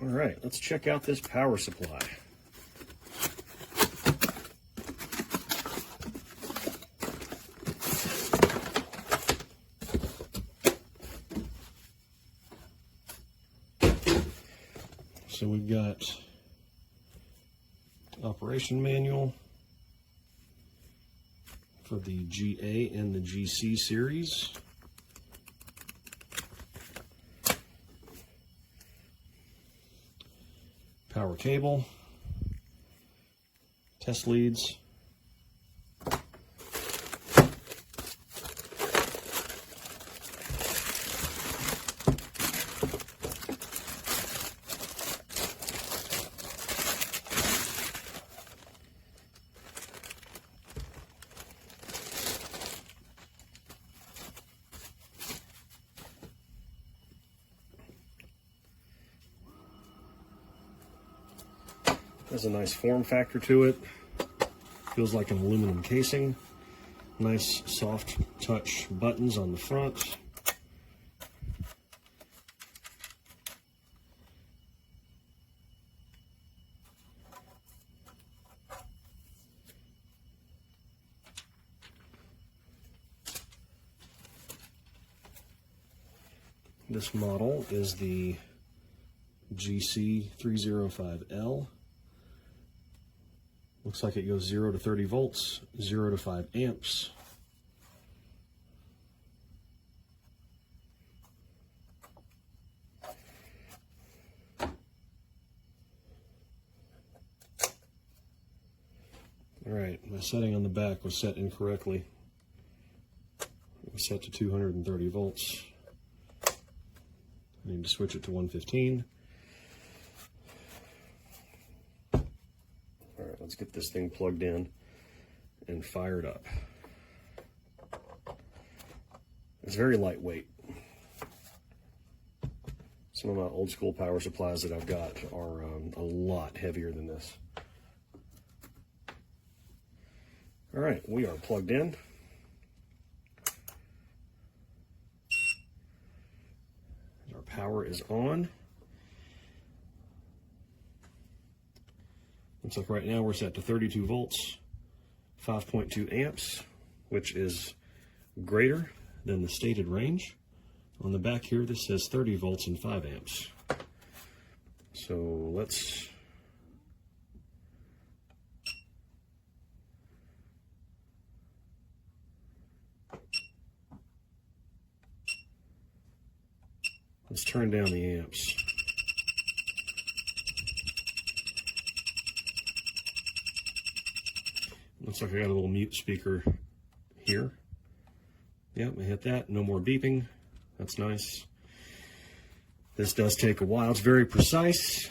All right, let's check out this power supply. So we've got operation manual for the GA and the GC series. Power cable, test leads, has a nice form factor to it. Feels like an aluminum casing. Nice soft touch buttons on the front. This model is the GC305L. Looks like it goes 0 to 30 volts, 0 to 5 amps. All right, my setting on the back was set incorrectly. It was set to 230 volts. I need to switch it to 115. All right, let's get this thing plugged in and fired up. It's very lightweight. Some of my old school power supplies that I've got are a lot heavier than this. All right, we are plugged in. Our power is on. Looks like right now we're set to 32 volts, 5.2 amps, which is greater than the stated range. On the back here, this says 30 volts and 5 amps. So let's turn down the amps. Looks like I got a little mute speaker here. Yep, I hit that. No more beeping. That's nice. This does take a while. It's very precise.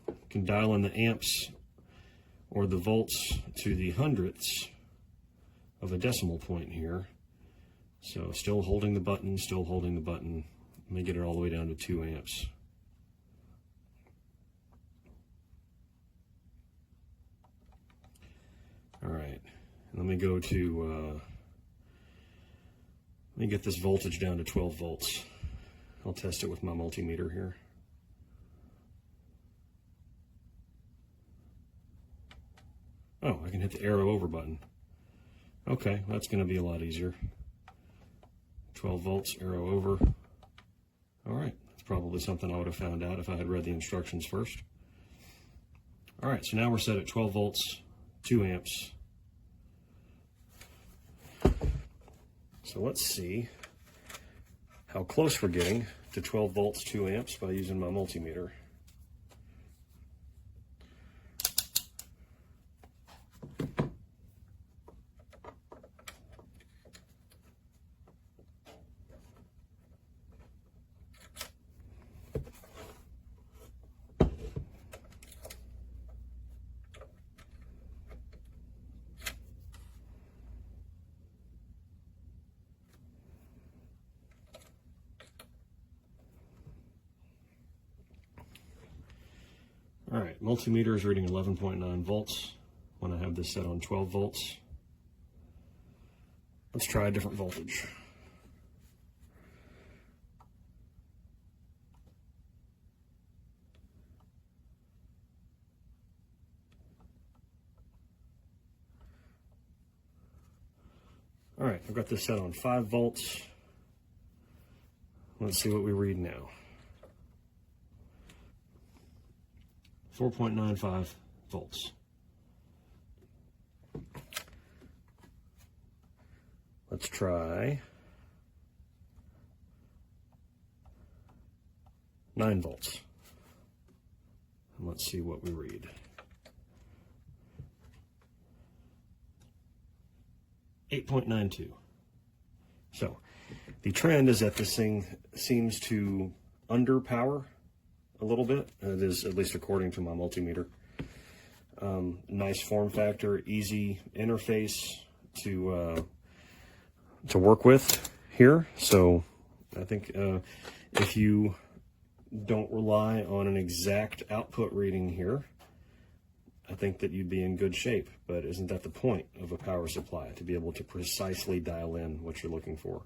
You can dial in the amps or the volts to the hundredths of a decimal point here. So still holding the button, still holding the button. Let me get it all the way down to 2 amps. All right, let me go to, let me get this voltage down to 12 volts. I'll test it with my multimeter here. Oh, I can hit the arrow over button. Okay, that's going to be a lot easier. 12 volts, arrow over. All right, that's probably something I would have found out if I had read the instructions first. All right, so now we're set at 12 volts, 2 amps. So let's see how close we're getting to 12 volts, 2 amps by using my multimeter. All right, multimeter is reading 11.9 volts when I have this set on 12 volts. Let's try a different voltage. All right, I've got this set on 5 volts. Let's see what we read now. 4.95 volts. Let's try 9 volts. And let's see what we read. 8.92. So the trend is that this thing seems to underpower a little bit. It is, at least according to my multimeter. Nice form factor, easy interface to work with here. So I think if you don't rely on an exact output reading here, I think that you'd be in good shape. But isn't that the point of a power supply, to be able to precisely dial in what you're looking for?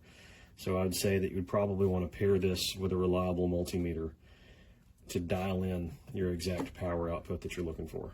So I'd say that you'd probably want to pair this with a reliable multimeter to dial in your exact power output that you're looking for.